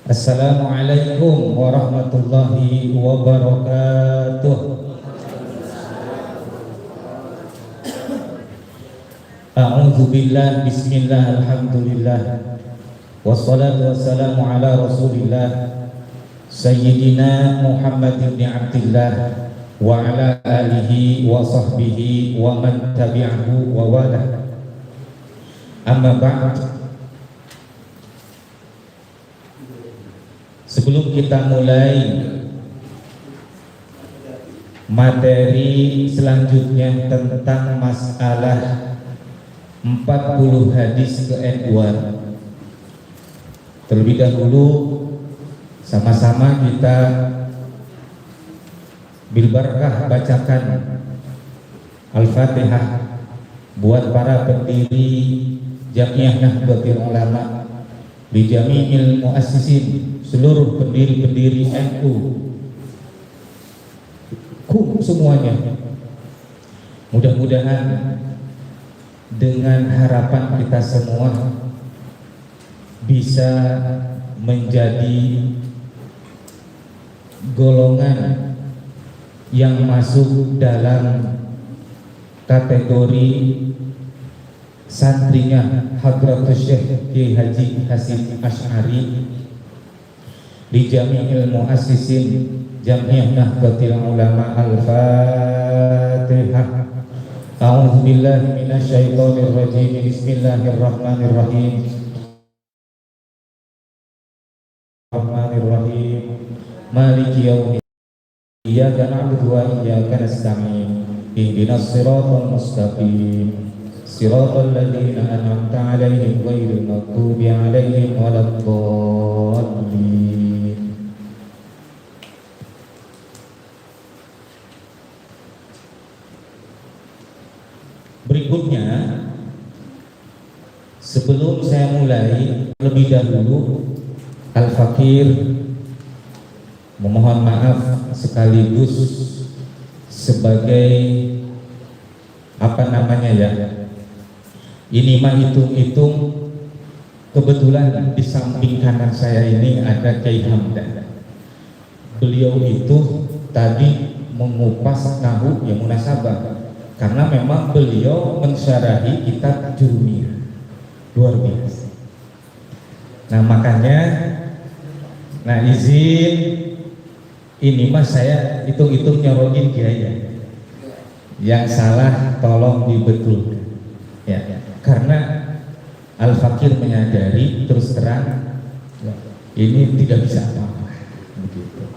Assalamualaikum warahmatullahi wabarakatuh. A'udzubillah, bismillah, alhamdulillah, wassalatu wassalamu ala rasulillah Sayyidina Muhammad ibn Abdillah wa ala alihi wa sahbihi wa man tabi'ahu wa wala. Amma ba'd. Sebelum kita mulai materi selanjutnya tentang masalah 40 hadis ke-NU, terlebih dahulu sama-sama kita bil barakah bacakan Al-Fatihah buat para pendiri Jamiah Nahdlatul Ulama, di Jami'il Muassisin, seluruh pendiri-pendiri NU semuanya. Mudah-mudahan dengan harapan kita semua bisa menjadi golongan yang masuk dalam kategori santrinya Hadratus Syekh Kiai Haji Hasyim Asy'ari di Jami'il Muassisin Jamiah Nahdlatul Ulama. Al-Fatihah. A'udzu billahi minasyaitonir rajim. Bismillahirrahmanirrahim. Maliki yaumiddin. Iyyaka na'budu wa iyyaka nasta'in. Ihdinas siratal mustaqim. Siratal ladzina an'amta 'alaihim ghairil maghdubi 'alaihim waladdallin. Berikutnya, sebelum saya mulai, lebih dahulu Al-Fakir memohon maaf sekaligus sebagai apa namanya ya, ini mah hitung-hitung kebetulan di samping kanan saya ini ada Kiai Hamdan. Beliau itu tadi mengupas nahu yang munasabah, karena memang beliau mensyarahi kitab Jurumiyah luar biasa. Nah makanya, izin ini mas saya hitung-hitung nyorokin kiai, yang salah tolong dibetulkan ya, karena Al-Fakir menyadari terus terang ini tidak bisa apa-apa begitu.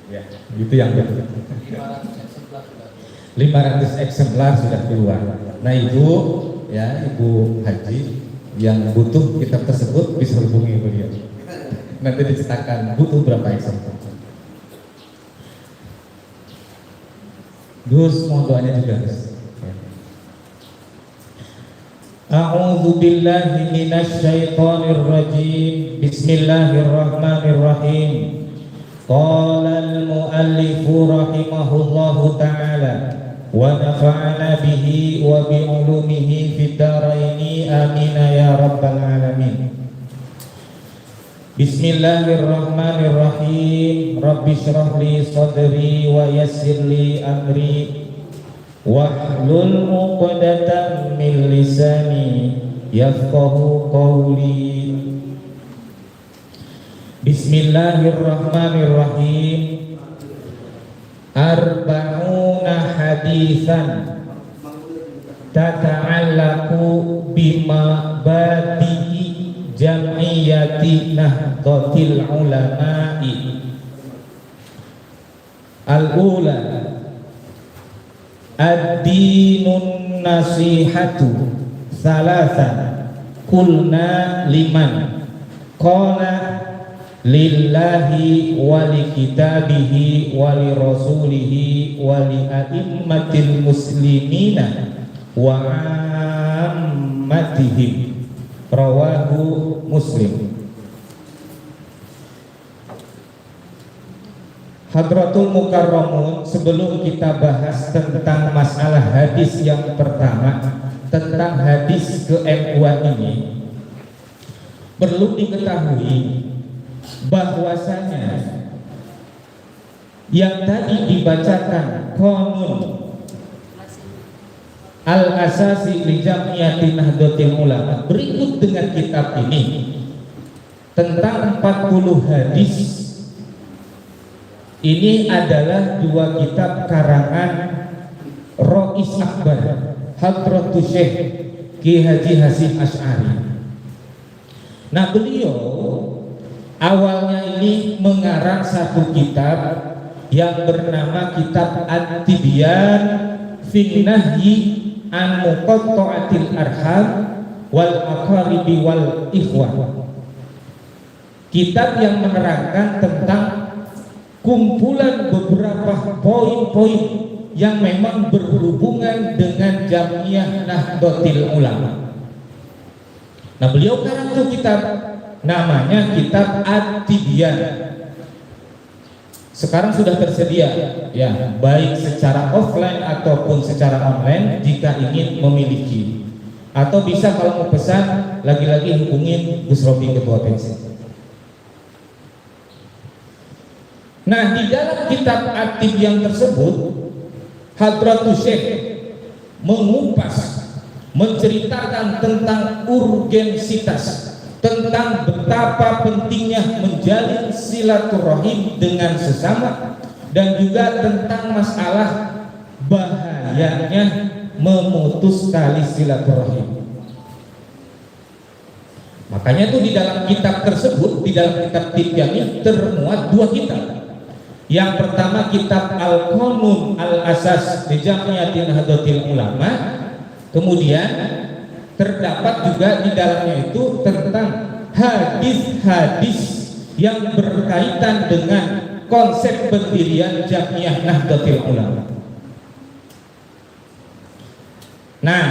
Ya, itu yang betul. 500 eksemplar sudah keluar. Nah ibu Haji yang butuh kitab tersebut bisa hubungi beliau. Nanti dicetakkan butuh berapa eksemplar. Gus mohon doanya juga Gus. A'udzu billahi minasy syaithanir rajim. Bismillahirrahmanirrahim. Qala al-muallifu rahimahullahu ta'ala wa nafa'ana bihi wa bi ulumihi fid dharaini amina ya rabbal alamin. Bismillahirrahmanirrahim. Rabbi shrah li sadri wa yassir li amri wahlul 'uqdatam min lisani yafqahu qawli. Bismillahirrahmanirrahim. Arba'una hadisan tata'allaqu bima badi'i jam'iyati Nahdlatul Ulama'i. Al-ula ad-dinun nasihatu thalathan kulna liman qala lillahi wa li kitabihi wa li rasulihi wa li a'immatil muslimina wa ammatihim. Rawahu Muslim. Hadratul Mukarramun, sebelum kita bahas tentang masalah hadis yang pertama, tentang hadis keempuan ini, perlu diketahui bahwasanya yang tadi dibacakan Qanun Al-Asasi li Jam'iyati Nahdlatul Ulama berikut dengan kitab ini tentang 40 hadis. Ini adalah dua kitab karangan Rois Akbar Hadratus Syekh Ki Haji Hasyim Asy'ari. Nah, beliau awalnya ini mengarang satu kitab yang bernama Kitab At-Tibyan fi Nahyi an Muqatta'atil Arham wal Aqaribi wal Ikhwan. Kitab yang menerangkan tentang kumpulan beberapa poin-poin yang memang berhubungan dengan Jam'iyah Nahdlatul Ulama. Nah, beliau karang itu kitab, namanya Kitab At-Tibyan. Sekarang sudah tersedia ya, baik secara offline ataupun secara online jika ingin memiliki. Atau bisa kalau mau pesan, lagi-lagi hubungin Gus Robi Ketua Pensi. Nah, di dalam kitab At-Tibyan tersebut, Hadratus Syekh mengupas, menceritakan tentang urgensitas, tentang betapa pentingnya menjalin silaturahim dengan sesama, dan juga tentang masalah bahayanya memutus tali silaturahim. Makanya tuh di dalam kitab tersebut, di dalam kitab Tibyan ini termuat dua kitab. Yang pertama kitab Al-Qanun Al-Asas li Jam'iyati Nahdlatul Ulama. Kemudian terdapat juga di dalamnya itu tentang hadis-hadis yang berkaitan dengan konsep pendirian Jam'iyah Nahdlatul Ulama. Nah,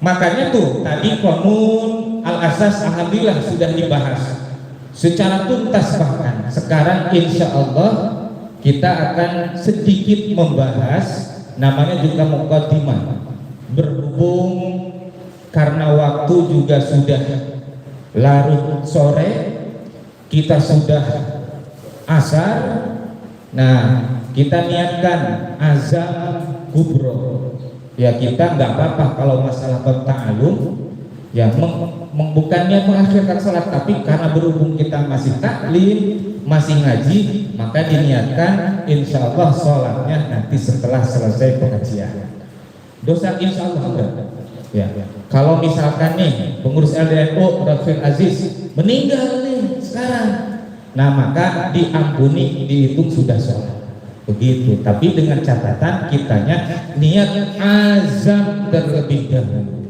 makanya tuh tadi Qanun Al-Asas alhamdulillah sudah dibahas secara tuntas, bahkan sekarang insya Allah kita akan sedikit membahas, namanya juga muqaddimah. Berhubung karena waktu juga sudah larut sore, kita sudah asar. Nah, kita niatkan azan kubro. Ya, kita nggak apa-apa kalau masalah ta'alum ya, bukannya mengakhirkan sholat, tapi karena berhubung kita masih taklim, masih ngaji, maka diniatkan insya Allah sholatnya nanti setelah selesai pengajian. Dosa insya Allah enggak. Ya. Kalau misalkan nih pengurus LDNU Rafiul Aziz meninggal nih sekarang, nah maka diampuni, dihitung sudah sholat. Begitu. Tapi dengan catatan kitanya niat azam terlebih dahulu.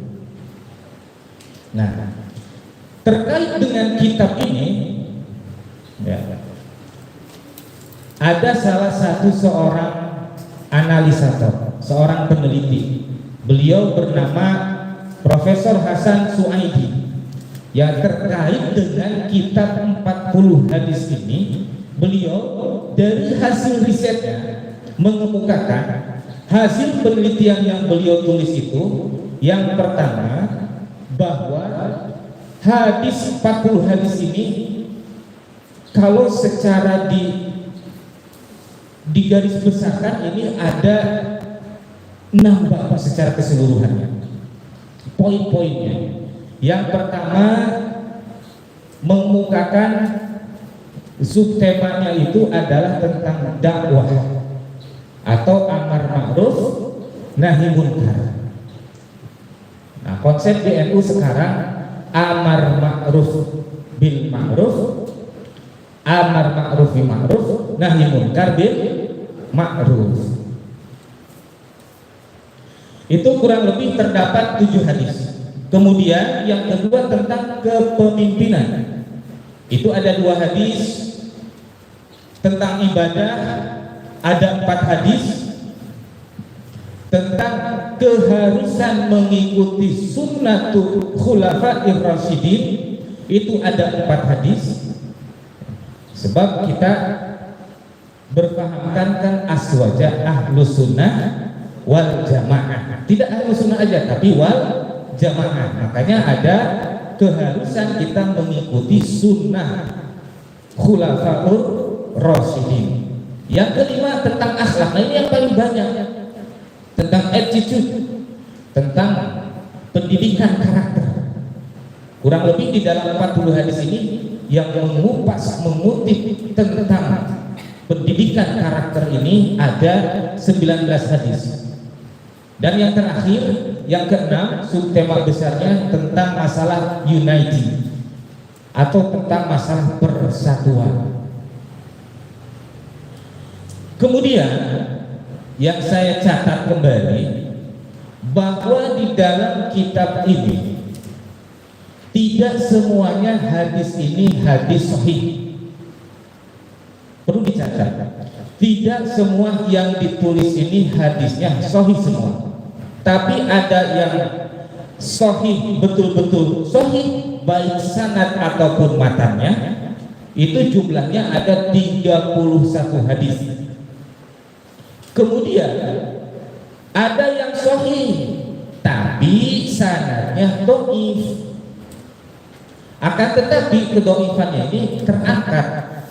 Nah, terkait dengan kitab ini ya, ada salah satu seorang analisator, seorang peneliti. Beliau bernama Profesor Hasan Suaidi. Yang terkait dengan kitab 40 hadis ini, beliau dari hasil risetnya mengemukakan hasil penelitian yang beliau tulis itu, yang pertama bahwa hadis 40 hadis ini kalau secara digaris besarkan ini ada 6 bab secara keseluruhannya. Poin-poinnya. Yang pertama mengemukakan subtemanya itu adalah tentang dakwah atau amar ma'ruf nahi munkar. Nah, konsep di NU sekarang amar ma'ruf bil ma'ruf, amar ma'ruf bil ma'ruf, nahi munkar bil ma'ruf. Itu kurang lebih terdapat 7 hadis. Kemudian yang kedua tentang kepemimpinan. Itu ada 2 hadis. Tentang ibadah ada 4 hadis. Tentang keharusan mengikuti sunnatul khulafa'ir rasyidin itu ada 4 hadis. Sebab kita berpahamkan kan aswaja ahlus sunnah wal jamaah. Tidak ahlus sunnah aja tapi wal jamaah. Makanya ada keharusan kita mengikuti sunnah khulafaur rasyidin. Yang kelima tentang akhlak. Nah ini yang paling banyak, tentang attitude, tentang pendidikan karakter. Kurang lebih di dalam 40 hadis ini yang mengupas, mengutip tentang pendidikan karakter ini ada 19 hadis. Dan yang terakhir, yang keenam, subtema besarnya tentang masalah unity atau tentang masalah persatuan. Kemudian yang saya catat kembali bahwa di dalam kitab ini tidak semuanya hadis ini hadis sahih. Perlu dicatat, tidak semua yang ditulis ini hadisnya sahih semua. Tapi ada yang sahih, betul-betul sahih, baik sanad ataupun matanya. Itu jumlahnya ada 31 hadis. Kemudian ada yang sahih tapi sanadnya dhaif. Akan tetapi kedhaifannya ini terangkat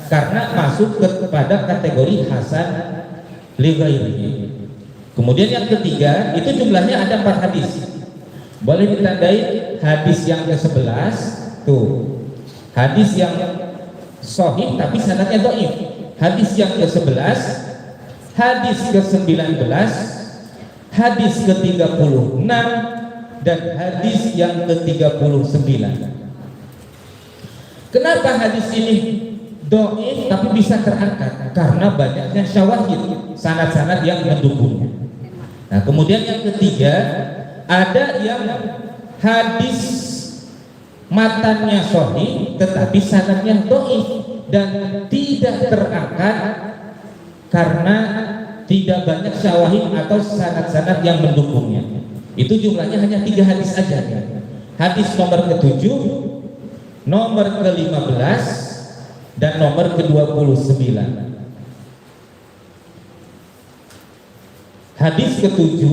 karena masuk kepada kategori hasan li ghairihi. Kemudian yang ketiga, itu jumlahnya ada 4 hadis. Boleh ditandai hadis yang ke-11 tuh. Hadis yang sahih tapi sanadnya dhaif. Hadis yang ke-11, hadis ke-19, hadis ke-36 dan hadis yang ke-39. Kenapa hadis ini dhaif tapi bisa terangkat? Karena banyaknya syawahid, sanad-sanad yang mendukungnya. Nah, kemudian yang ketiga, ada yang hadis matannya sahih tetapi sanadnya dhaif dan tidak terangkat karena tidak banyak syawahid atau sanad-sanad yang mendukungnya. Itu jumlahnya hanya 3 hadis saja. Hadis nomor ke-7, nomor ke-15 dan nomor ke-29. Hadis ke-7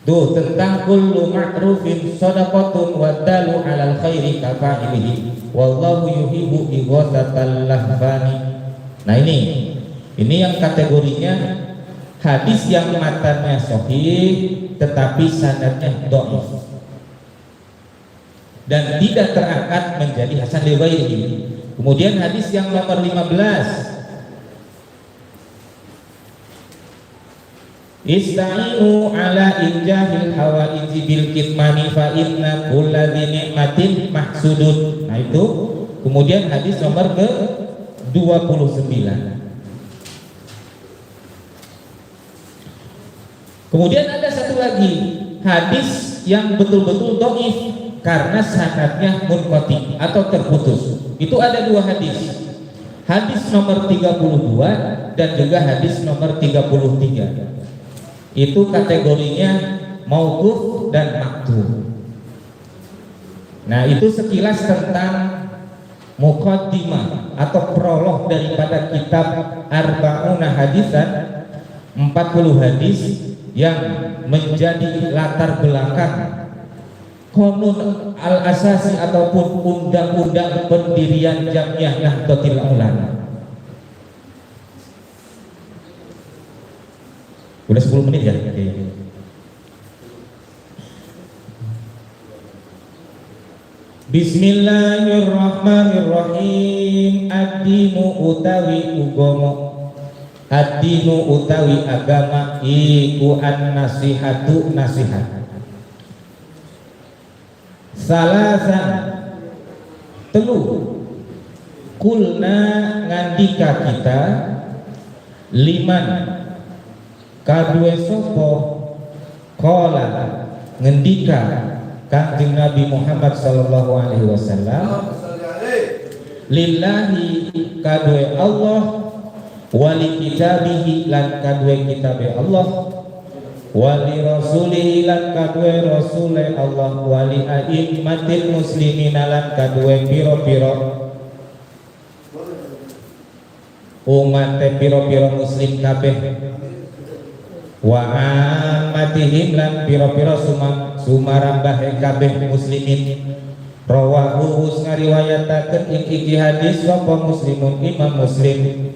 tuh tentang kullu ma'rufin shadaqatun wa dalu 'alal khairi kafa'ilihi wallahu yuhibbu ighathatal lahfani. Nah ini yang kategorinya hadis yang matanya sahih tetapi sanadnya dhaif dan tidak terangkat menjadi hasan li ghairihi. Kemudian hadis yang nomor 15, Ista'inu ala injahil hawaiji bil kitmani fa inna kulladzi ni'matin mahsudun. Nah itu. Kemudian hadis nomor ke-29. Kemudian ada satu lagi hadis yang betul-betul dhaif karena sanadnya munqati atau terputus. Itu ada 2 hadis. Hadis nomor 32 dan juga hadis nomor 33. Itu kategorinya mauquf dan maqtu. Nah, itu sekilas tentang muqaddimah atau prolog daripada kitab Arba'una Hadisan, 40 hadis yang menjadi latar belakang Qanun al-Asasi ataupun undang-undang pendirian Jamiah Nahdlatul Ulama. Udah 10 menit ya? Bismillahirrahmanirrahim. Ad-dinu utawi ugomo, ad-dinu utawi agama iku an-nasihatu nasihat. Salasan telu kulna ngandika kita liman kadue sopo kola ngendika Kanjeng Nabi Muhammad sallallahu alaihi wasallam lillahi kadue Allah wali kitabihi lan kadue kitabe Allah wali rasulihi lan kadue rasule Allah wali a'immatil muslimin lan kadue piro-piro umat piro-piro muslim kabeh wa ammatihim lan piro-piro sumarambahe kabeh muslimin. Rawahu ngariwayataken ing iki hadis sapa muslimun imam muslim.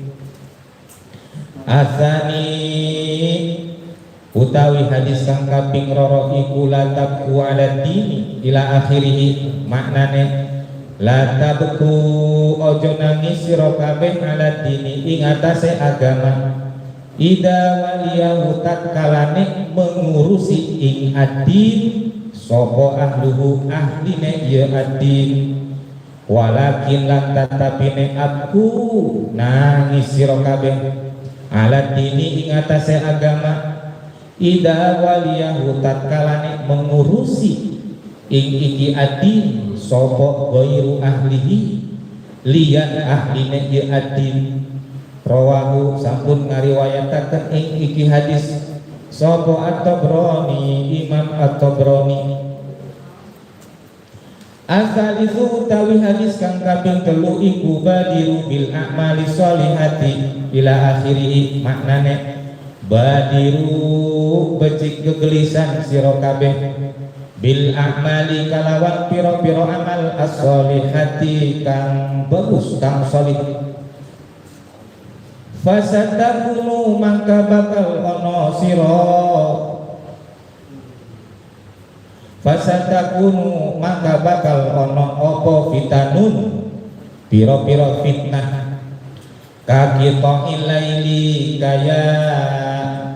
Asani utawi hadis kang kaping loro iku la tabku ala dini ila akhirih, maknane la tabku ojo nangis sira kabeh ala dini ing atase agama. Ida waliyahu tatkalane mengurusi ing adin sapa ahluhu ahline ya adin. Walakin lan tatapine aku nangis sira kabeh ala dini ing atase agama. Ida waliyahu tatkalane mengurusi ing iki adin sapa ghairu ahlihi liyan ahline ya adin. Rawahu sampun ngariwayataken ing iki hadis sapa At-Tabrani, Imam At-Tabrani. Asalisu utawi hadis kang kaping 3 iku badiru bil a'mali sholihati ila akhirih, maknane badiru becik kegelisan sira kabeh bil a'mali kalawan piro-piro amal as-sholihati kang bagus kang sholih. Fasatakunu mangka bakal ono sira, fasatakunu mangka bakal ono opo fitanun piro-piro fitnah kakito ilaili kaya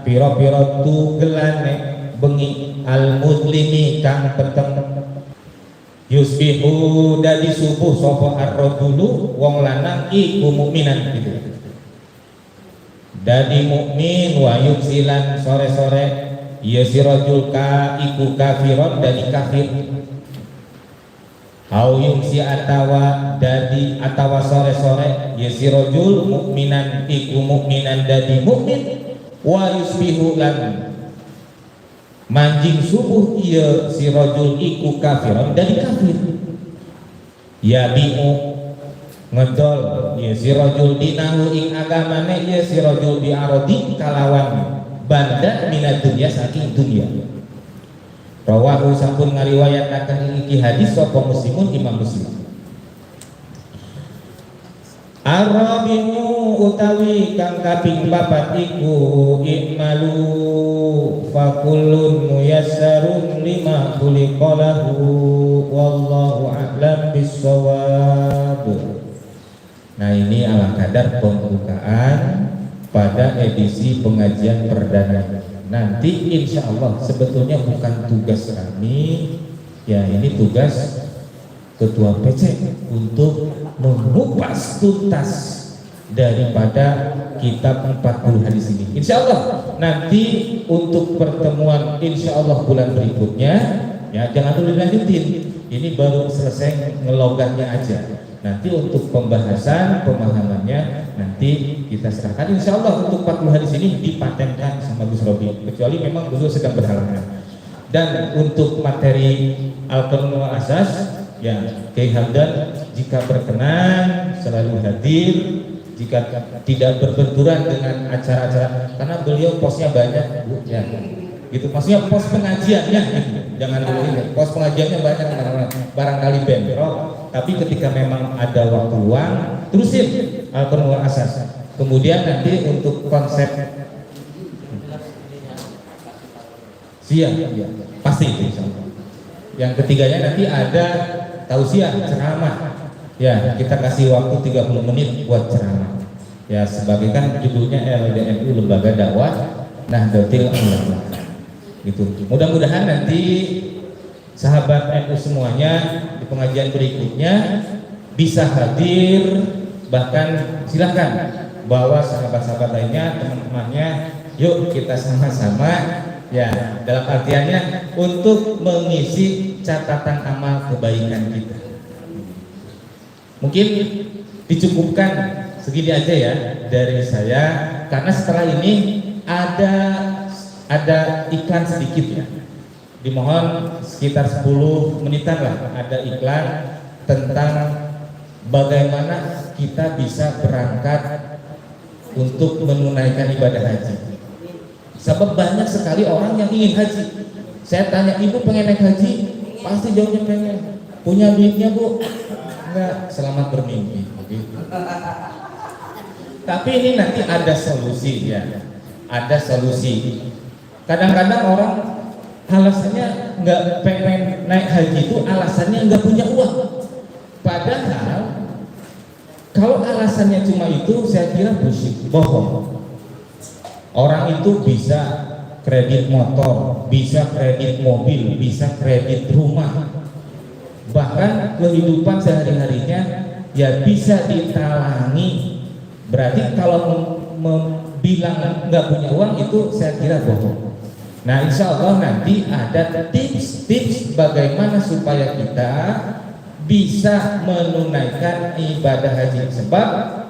piro-piro tugelane bengi al muslimi kang peteng. Yusbihu dadi subuh sapa ar-rajulu wong lanang iku mukminan gitu. Dadi mukmin wa yumsilan sore-sore ya si rajul ka iku kafiron dadi kafir. Au yumsi atawa dadi atawa sore-sore ya si rajul mukminan iku mukminan dadi mukmin. Wa yusbihu lan manjing subuh ya si rajul iku kafiron dadi kafir. Ya bi'u ngedol ya si rajul dinahu ing agamane ya si rajul diarodi kalawan banda minad dunya saking dunya. Rawahu sampun ngariwayataken iki hadis sapa muslimun imam muslim. Arabimu utawi kang kaping 4 iku ikmalu fakullun muyassarun lima khuliqalahu wallahu a'lam bissawab. Nah, ini ala kadar pembukaan pada edisi pengajian perdana. Nanti insya Allah sebetulnya bukan tugas kami, ya ini tugas ketua PC untuk mengupas tuntas daripada kitab 40 hadis ini. Insya Allah nanti untuk pertemuan insya Allah bulan berikutnya, ya jangan dulu dilanjutin. Ini baru selesai ngelogahnya aja. Nanti untuk pembahasan pemahamannya nanti kita serahkan. Insya Allah untuk 40 hadis ini dipatenkan sama Gus Robi, kecuali memang Gus sedang berhalangan. Dan untuk materi Al-Qur'an wal Asas, ya Kiai Hamdan jika berkenan selalu hadir, jika tidak berbenturan dengan acara-acara, karena beliau posnya banyak, Bu, ya gitu, maksudnya pos pengajiannya gitu. Jangan dulu ini, pos pengajiannya banyak barangkali bentrok, tapi ketika memang ada waktu luang terusin Al-Qur'an wal Asas. Kemudian nanti untuk konsep siap ya, pasti itu insyaallah. Yang ketiganya nanti ada tausiah ceramah, ya kita kasih waktu 30 menit buat ceramah, ya sebagai kan judulnya LDNU Lembaga Dakwah Nahdlatul Ulama gitu. Mudah-mudahan nanti sahabat NU semuanya di pengajian berikutnya bisa hadir, bahkan silahkan bawa sahabat-sahabat lainnya, teman-temannya, yuk kita sama-sama, ya dalam artiannya untuk mengisi catatan amal kebaikan kita. Mungkin dicukupkan segini aja ya dari saya, karena setelah ini ada iklan sedikit ya. Dimohon sekitar 10 menitan lah ada iklan tentang bagaimana kita bisa berangkat untuk menunaikan ibadah haji. Sebab banyak sekali orang yang ingin haji. Saya tanya, ibu pengen naik haji? Pasti jawabnya pengen. Punya duitnya bu? Enggak, selamat bermimpi. Tapi ini nanti ada solusi ya. Ada solusi. Kadang-kadang orang alasannya nggak pengen naik haji itu alasannya nggak punya uang. Padahal kalau alasannya cuma itu, saya kira bullshit, bohong. Orang itu bisa kredit motor, bisa kredit mobil, bisa kredit rumah, bahkan kehidupan sehari-harinya ya bisa ditalangi. Berarti kalau bilang nggak punya uang itu saya kira bohong. Nah, insya Allah nanti ada tips-tips bagaimana supaya kita bisa menunaikan ibadah haji. Sebab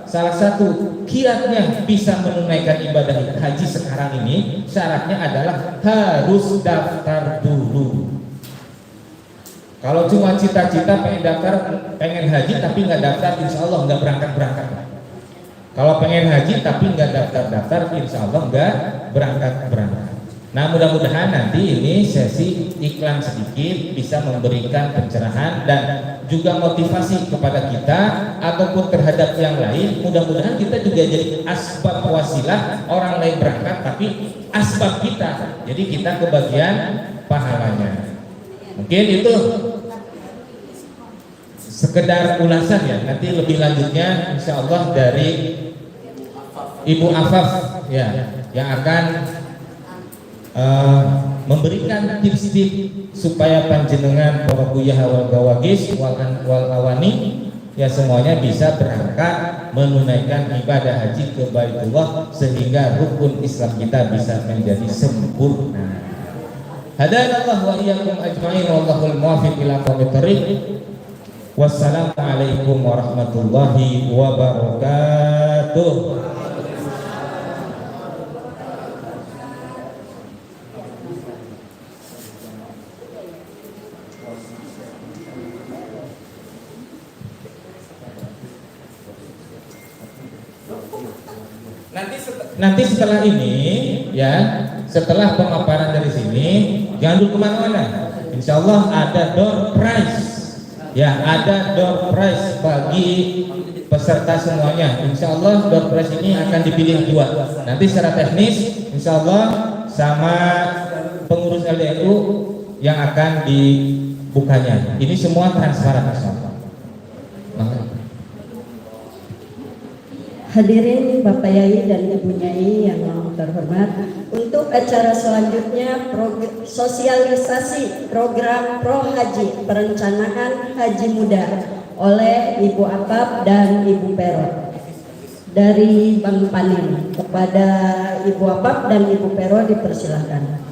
salah satu kiatnya bisa menunaikan ibadah haji sekarang ini syaratnya adalah harus daftar dulu. Kalau cuma cita-cita pengen haji tapi nggak daftar, insya Allah nggak berangkat. Kalau pengen haji tapi nggak daftar, insya Allah nggak berangkat. Nah, mudah-mudahan nanti ini sesi iklan sedikit bisa memberikan pencerahan dan juga motivasi kepada kita ataupun terhadap yang lain. Mudah-mudahan kita juga jadi asbab wasilah orang lain berangkat, tapi asbab kita, jadi kita kebagian pahalanya. Mungkin itu sekedar ulasan ya. Nanti lebih lanjutnya insya Allah dari Ibu Afaf ya, yang akan memberikan tips-tips supaya panjenengan para buyah wal gawagis wal awani ya semuanya bisa berangkat menunaikan ibadah haji ke Baitullah sehingga rukun Islam kita bisa menjadi sempurna. Hadanallahu wa iyyakum ajma'in wallahul muwaffiq ila aqwamit thoriq. Wassalamualaikum warahmatullahi wabarakatuh. Nanti setelah ini ya, setelah pemaparan dari sini jangan dulu kemana-mana. Insya Allah ada door prize ya, ada door prize bagi peserta semuanya. Insya Allah door prize ini akan dipilih dua. Nanti secara teknis Insya Allah sama pengurus LDNU yang akan dibukanya. Ini semua transparan Insya Allah. Hadirin Bapak Yai dan Ibu Nyai yang terhormat, untuk acara selanjutnya sosialisasi program Pro Haji Perencanaan Haji Muda oleh Ibu Apap dan Ibu Pero dari Bang Panin. Kepada Ibu Apap dan Ibu Pero dipersilahkan.